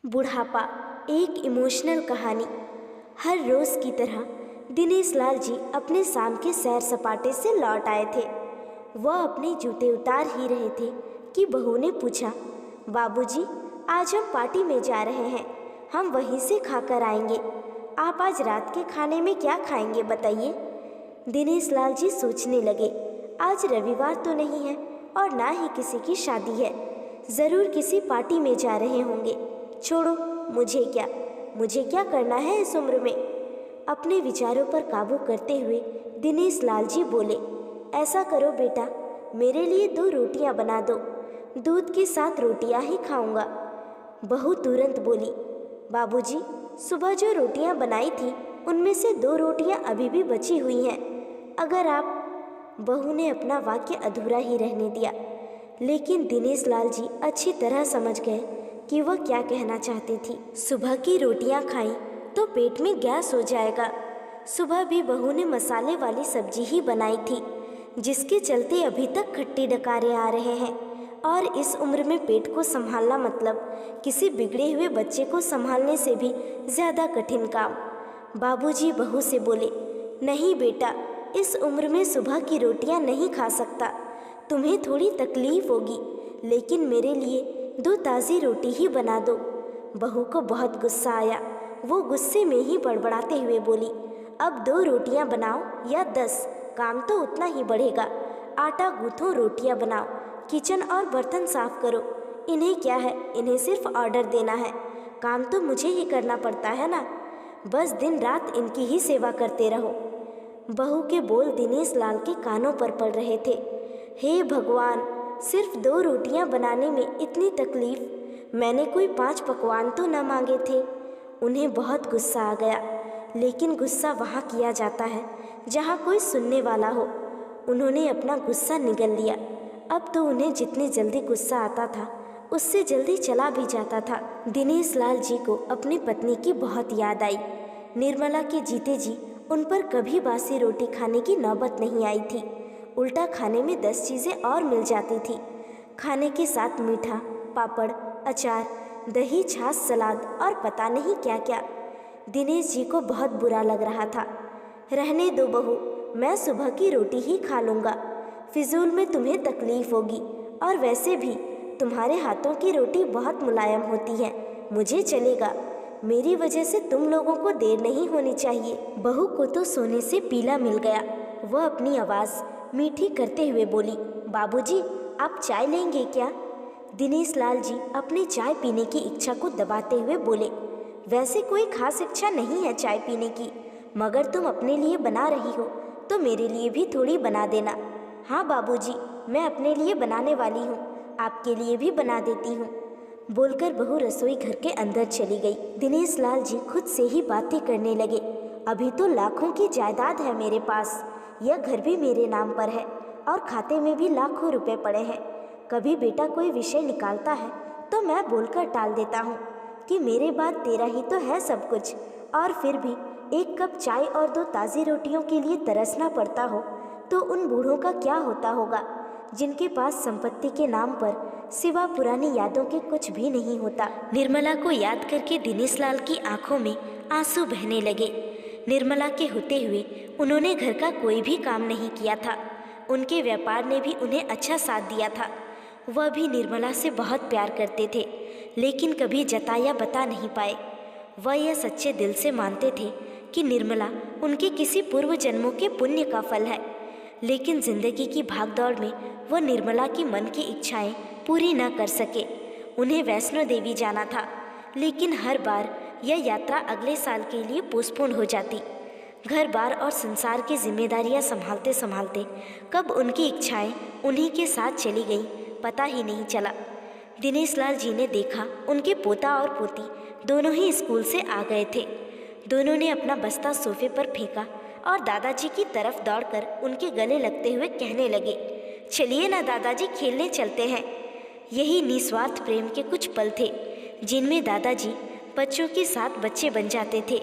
बुढ़ापा एक इमोशनल कहानी। हर रोज़ की तरह दिनेश लाल जी अपने शाम के सैर सपाटे से लौट आए थे। वह अपने जूते उतार ही रहे थे कि बहू ने पूछा, बाबूजी, आज हम पार्टी में जा रहे हैं, हम वहीं से खाकर आएंगे। आप आज रात के खाने में क्या खाएंगे बताइए। दिनेश लाल जी सोचने लगे, आज रविवार तो नहीं है और ना ही किसी की शादी है, ज़रूर किसी पार्टी में जा रहे होंगे। छोड़ो, मुझे क्या करना है इस उम्र में। अपने विचारों पर काबू करते हुए दिनेश लाल जी बोले, ऐसा करो बेटा, मेरे लिए 2 रोटियां बना दो, दूध के साथ रोटियां ही खाऊंगा। बहू तुरंत बोली, बाबूजी, सुबह जो रोटियां बनाई थी उनमें से 2 रोटियां अभी भी बची हुई हैं, अगर आप। बहू ने अपना वाक्य अधूरा ही रहने दिया, लेकिन दिनेश लाल जी अच्छी तरह समझ गए कि वह क्या कहना चाहती थी। सुबह की रोटियां खाई तो पेट में गैस हो जाएगा। सुबह भी बहू ने मसाले वाली सब्जी ही बनाई थी, जिसके चलते अभी तक खट्टे डकारे आ रहे हैं। और इस उम्र में पेट को संभालना मतलब किसी बिगड़े हुए बच्चे को संभालने से भी ज़्यादा कठिन काम। बाबूजी बहू से बोले, नहीं बेटा, इस उम्र में सुबह की रोटियां नहीं खा सकता, तुम्हें थोड़ी तकलीफ होगी, लेकिन मेरे लिए 2 ताज़ी रोटी ही बना दो। बहू को बहुत गुस्सा आया। वो गुस्से में ही बड़बड़ाते हुए बोली, अब 2 रोटियां बनाओ या 10, काम तो उतना ही बढ़ेगा। आटा गूंथो, रोटियां बनाओ, किचन और बर्तन साफ करो। इन्हें क्या है, इन्हें सिर्फ ऑर्डर देना है, काम तो मुझे ही करना पड़ता है ना। बस दिन रात इनकी ही सेवा करते रहो। बहू के बोल दिनेश लाल के कानों पर पड़ रहे थे। हे भगवान, सिर्फ 2 रोटियां बनाने में इतनी तकलीफ, मैंने कोई 5 पकवान तो न मांगे थे। उन्हें बहुत गुस्सा आ गया, लेकिन गुस्सा वहाँ किया जाता है जहाँ कोई सुनने वाला हो। उन्होंने अपना गुस्सा निगल लिया। अब तो उन्हें जितनी जल्दी गुस्सा आता था उससे जल्दी चला भी जाता था। दिनेश लाल जी को अपनी पत्नी की बहुत याद आई। निर्मला के जीते जी उन पर कभी बासी रोटी खाने की नौबत नहीं आई थी। उल्टा खाने में 10 चीज़ें और मिल जाती थी। खाने के साथ मीठा, पापड़, अचार, दही, छाछ, सलाद और पता नहीं क्या क्या। दिनेश जी को बहुत बुरा लग रहा था। रहने दो बहू, मैं सुबह की रोटी ही खा लूँगा, फिजूल में तुम्हें तकलीफ होगी, और वैसे भी तुम्हारे हाथों की रोटी बहुत मुलायम होती है, मुझे चलेगा। मेरी वजह से तुम लोगों को देर नहीं होनी चाहिए। बहू को तो सोने से पीला मिल गया। वह अपनी आवाज़ मीठी करते हुए बोली, बाबूजी, आप चाय लेंगे क्या? दिनेश लाल जी अपनी चाय पीने की इच्छा को दबाते हुए बोले, वैसे कोई खास इच्छा नहीं है चाय पीने की, मगर तुम अपने लिए बना रही हो तो मेरे लिए भी थोड़ी बना देना। हाँ बाबूजी, मैं अपने लिए बनाने वाली हूँ, आपके लिए भी बना देती हूँ। बोलकर बहू रसोई घर के अंदर चली गई। दिनेश लाल जी खुद से ही बातें करने लगे, अभी तो लाखों की जायदाद है मेरे पास, यह घर भी मेरे नाम पर है और खाते में भी लाखों रुपए पड़े हैं। कभी बेटा कोई विषय निकालता है तो मैं बोलकर टाल देता हूँ कि मेरे बाद तेरा ही तो है सब कुछ, और फिर भी 1 कप चाय और 2 ताज़ी रोटियों के लिए तरसना पड़ता हो तो उन बूढ़ों का क्या होता होगा, जिनके पास संपत्ति के नाम पर सिवा पुरानी यादों के कुछ भी नहीं होता। निर्मला को याद करके दिनेश लाल की आंखों में आंसू बहने लगे। निर्मला के होते हुए उन्होंने घर का कोई भी काम नहीं किया था। उनके व्यापार ने भी उन्हें अच्छा साथ दिया था। वह भी निर्मला से बहुत प्यार करते थे, लेकिन कभी जताया बता नहीं पाए। वह यह सच्चे दिल से मानते थे कि निर्मला उनके किसी पूर्व जन्मों के पुण्य का फल है, लेकिन जिंदगी की भागदौड़ में वह निर्मला की मन की इच्छाएं पूरी न कर सके। उन्हें वैष्णो देवी जाना था, लेकिन हर बार यह यात्रा अगले साल के लिए पोस्टपोन हो जाती। घर बार और संसार की जिम्मेदारियां संभालते संभालते कब उनकी इच्छाएं उन्हीं के साथ चली गई, पता ही नहीं चला। दिनेश लाल जी ने देखा उनके पोता और पोती दोनों ही स्कूल से आ गए थे। दोनों ने अपना बस्ता सोफे पर फेंका और दादाजी की तरफ दौड़कर उनके गले लगते हुए कहने लगे, चलिए ना दादाजी, खेलने चलते हैं। यही निस्वार्थ प्रेम के कुछ पल थे जिनमें दादाजी बच्चों के साथ बच्चे बन जाते थे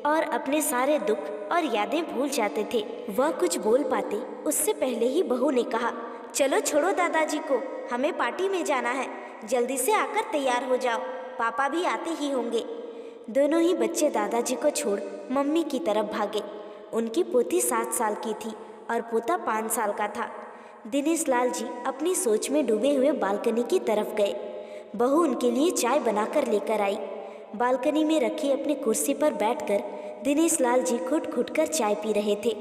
और अपने सारे दुख और यादें भूल जाते थे। वह कुछ बोल पाते उससे पहले ही बहू ने कहा, चलो छोड़ो दादाजी को, हमें पार्टी में जाना है, जल्दी से आकर तैयार हो जाओ। पापा भी आते ही होंगे। दोनों ही बच्चे दादाजी को छोड़ मम्मी की तरफ भागे। उनकी पोती 7 साल की थी और पोता 5 साल का था। दिनेश लाल जी अपनी सोच में डूबे हुए बालकनी की तरफ गए। बहू उनके लिए चाय बनाकर लेकर आई। बालकनी में रखी अपनी कुर्सी पर बैठकर दिनेश लाल जी घुट-घुट कर चाय पी रहे थे।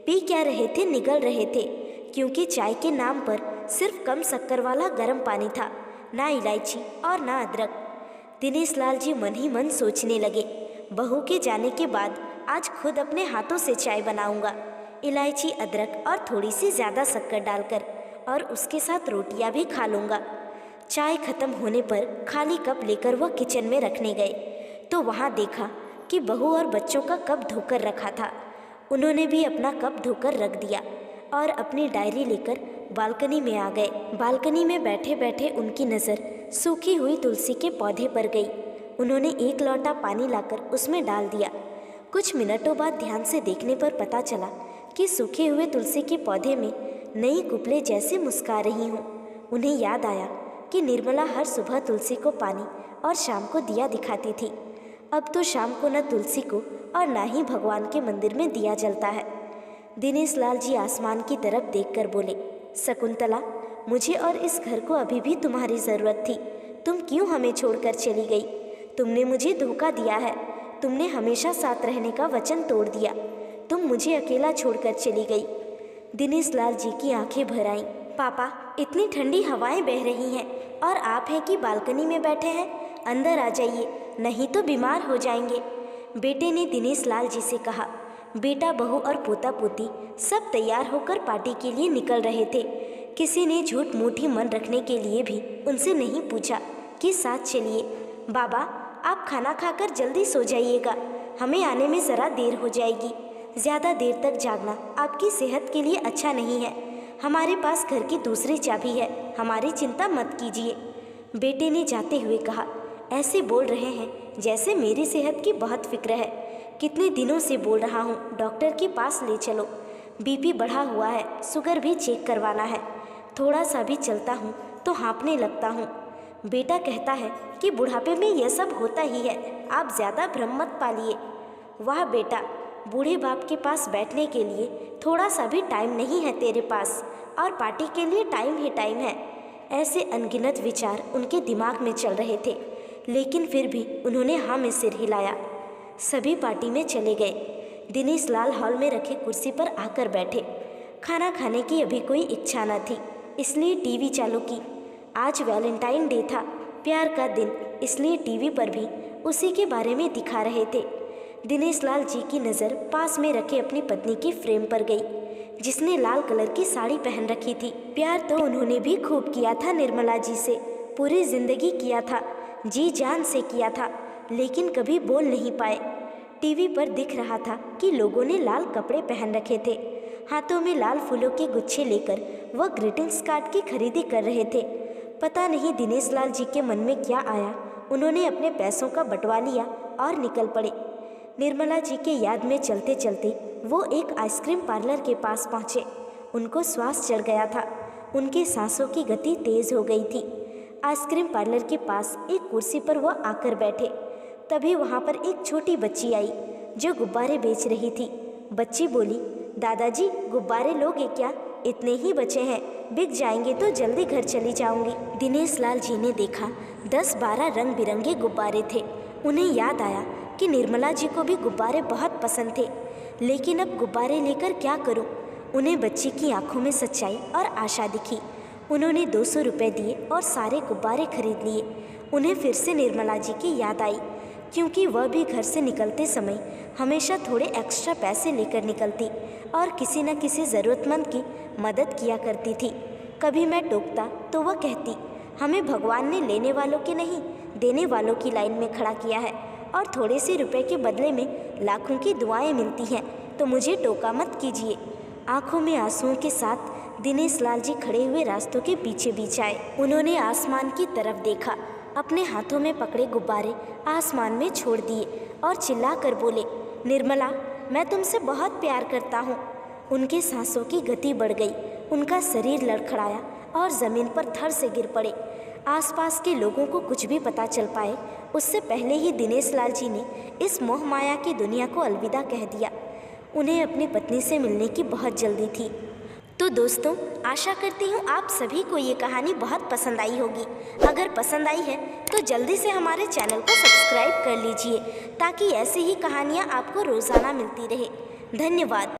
पी क्या रहे थे, निगल रहे थे, क्योंकि चाय के नाम पर सिर्फ कम शक्कर वाला गर्म पानी था, ना इलायची और ना अदरक। दिनेश लाल जी मन ही मन सोचने लगे, बहू के जाने के बाद आज खुद अपने हाथों से चाय बनाऊंगा, इलायची, अदरक और थोड़ी सी ज़्यादा शक्कर डालकर, और उसके साथ रोटियां भी खा लूँगा। चाय खत्म होने पर खाली कप लेकर वह किचन में रखने गए तो वहाँ देखा कि बहू और बच्चों का कप धोकर रखा था। उन्होंने भी अपना कप धोकर रख दिया और अपनी डायरी लेकर बालकनी में आ गए। बालकनी में बैठे बैठे उनकी नज़र सूखी हुई तुलसी के पौधे पर गई। उन्होंने एक लोटा पानी लाकर उसमें डाल दिया। कुछ मिनटों बाद ध्यान से देखने पर पता चला कि सूखे हुए तुलसी के पौधे में नई कुपले जैसे मुस्कुरा रही हूँ। उन्हें याद आया कि निर्मला हर सुबह तुलसी को पानी और शाम को दिया दिखाती थी। अब तो शाम को न तुलसी को और न ही भगवान के मंदिर में दिया जलता है। दिनेश लाल जी आसमान की तरफ देखकर बोले, शकुंतला, मुझे और इस घर को अभी भी तुम्हारी ज़रूरत थी। तुम क्यों हमें छोड़कर चली गई? तुमने मुझे धोखा दिया है। तुमने हमेशा साथ रहने का वचन तोड़ दिया। तुम मुझे अकेला छोड़कर चली गई। दिनेश लाल जी की आंखें भर आईं। पापा, इतनी ठंडी हवाएं बह रही हैं और आप हैं कि बालकनी में बैठे हैं। अंदर आ जाइए, नहीं तो बीमार हो जाएंगे। बेटे ने दिनेश लाल जी से कहा। बेटा, बहू और पोता पोती सब तैयार होकर पार्टी के लिए निकल रहे थे। किसी ने झूठ मूठ ही मन रखने के लिए भी उनसे नहीं पूछा कि साथ चलिए। बाबा, आप खाना खाकर जल्दी सो जाइएगा, हमें आने में ज़रा देर हो जाएगी। ज़्यादा देर तक जागना आपकी सेहत के लिए अच्छा नहीं है। हमारे पास घर की दूसरी चाबी है, हमारी चिंता मत कीजिए। बेटे ने जाते हुए कहा। ऐसे बोल रहे हैं जैसे मेरी सेहत की बहुत फिक्र है। कितने दिनों से बोल रहा हूँ, डॉक्टर के पास ले चलो। बीपी बढ़ा हुआ है, शुगर भी चेक करवाना है। थोड़ा सा भी चलता हूँ तो हाँफने लगता हूँ। बेटा कहता है कि बुढ़ापे में यह सब होता ही है, आप ज़्यादा भ्रम मत पालिए। वाह बेटा, बूढ़े बाप के पास बैठने के लिए थोड़ा सा भी टाइम नहीं है तेरे पास, और पार्टी के लिए टाइम ही टाइम है। ऐसे अनगिनत विचार उनके दिमाग में चल रहे थे, लेकिन फिर भी उन्होंने हाँ में सिर हिलाया। सभी पार्टी में चले गए। दिनेश लाल हॉल में रखे कुर्सी पर आकर बैठे। खाना खाने की अभी कोई इच्छा न थी, इसलिए टीवी चालू की। आज वैलेंटाइन डे था, प्यार का दिन, इसलिए टीवी पर भी उसी के बारे में दिखा रहे थे। दिनेश लाल जी की नज़र पास में रखे अपनी पत्नी की फ्रेम पर गई, जिसने लाल कलर की साड़ी पहन रखी थी। प्यार तो उन्होंने भी खूब किया था निर्मला जी से, पूरी जिंदगी किया था, जी जान से किया था, लेकिन कभी बोल नहीं पाए। टीवी पर दिख रहा था कि लोगों ने लाल कपड़े पहन रखे थे। हाथों में लाल फूलों के गुच्छे लेकर वह ग्रीटिंग्स कार्ड की खरीदी कर रहे थे। पता नहीं दिनेश लाल जी के मन में क्या आया, उन्होंने अपने पैसों का बंटवा लिया और निकल पड़े। निर्मला जी के याद में चलते चलते वो एक आइसक्रीम पार्लर के पास पहुँचे। उनको श्वास चढ़ गया था, उनकी सांसों की गति तेज हो गई थी। आइसक्रीम पार्लर के पास एक कुर्सी पर वह आकर बैठे। तभी वहाँ पर एक छोटी बच्ची आई जो गुब्बारे बेच रही थी। बच्ची बोली, दादाजी, गुब्बारे लोगे क्या? इतने ही बचे हैं, बिक जाएंगे तो जल्दी घर चली जाऊंगी। दिनेश लाल जी ने देखा 10-12 रंग बिरंगे गुब्बारे थे। उन्हें याद आया कि निर्मला जी को भी गुब्बारे बहुत पसंद थे, लेकिन अब गुब्बारे लेकर क्या करूं? उन्हें बच्ची की आंखों में सच्चाई और आशा दिखी। उन्होंने 200 रुपये दिए और सारे गुब्बारे खरीद लिए। उन्हें फिर से निर्मला जी की याद आई, क्योंकि वह भी घर से निकलते समय हमेशा थोड़े एक्स्ट्रा पैसे लेकर निकलती और किसी न किसी ज़रूरतमंद की मदद किया करती थी। कभी मैं टोकता तो वह कहती, हमें भगवान ने लेने वालों की नहीं, देने वालों की लाइन में खड़ा किया है, और थोड़े से रुपए के बदले में लाखों की दुआएं मिलती हैं, तो मुझे टोका मत कीजिए। आंखों में आंसुओं के साथ दिनेश लाल जी खड़े हुए रास्तों के पीछे बीच आए। उन्होंने आसमान की तरफ देखा, अपने हाथों में पकड़े गुब्बारे आसमान में छोड़ दिए और चिल्लाकर बोले, निर्मला, मैं तुमसे बहुत प्यार करता हूँ। उनके सांसों की गति बढ़ गई, उनका शरीर लड़खड़ाया और ज़मीन पर धड़ से गिर पड़े। आसपास के लोगों को कुछ भी पता चल पाए उससे पहले ही दिनेश लाल जी ने इस मोह माया की दुनिया को अलविदा कह दिया। उन्हें अपनी पत्नी से मिलने की बहुत जल्दी थी। तो दोस्तों, आशा करती हूँ आप सभी को ये कहानी बहुत पसंद आई होगी। अगर पसंद आई है तो जल्दी से हमारे चैनल को सब्सक्राइब कर लीजिए ताकि ऐसी ही कहानियाँ आपको रोज़ाना मिलती रहे। धन्यवाद।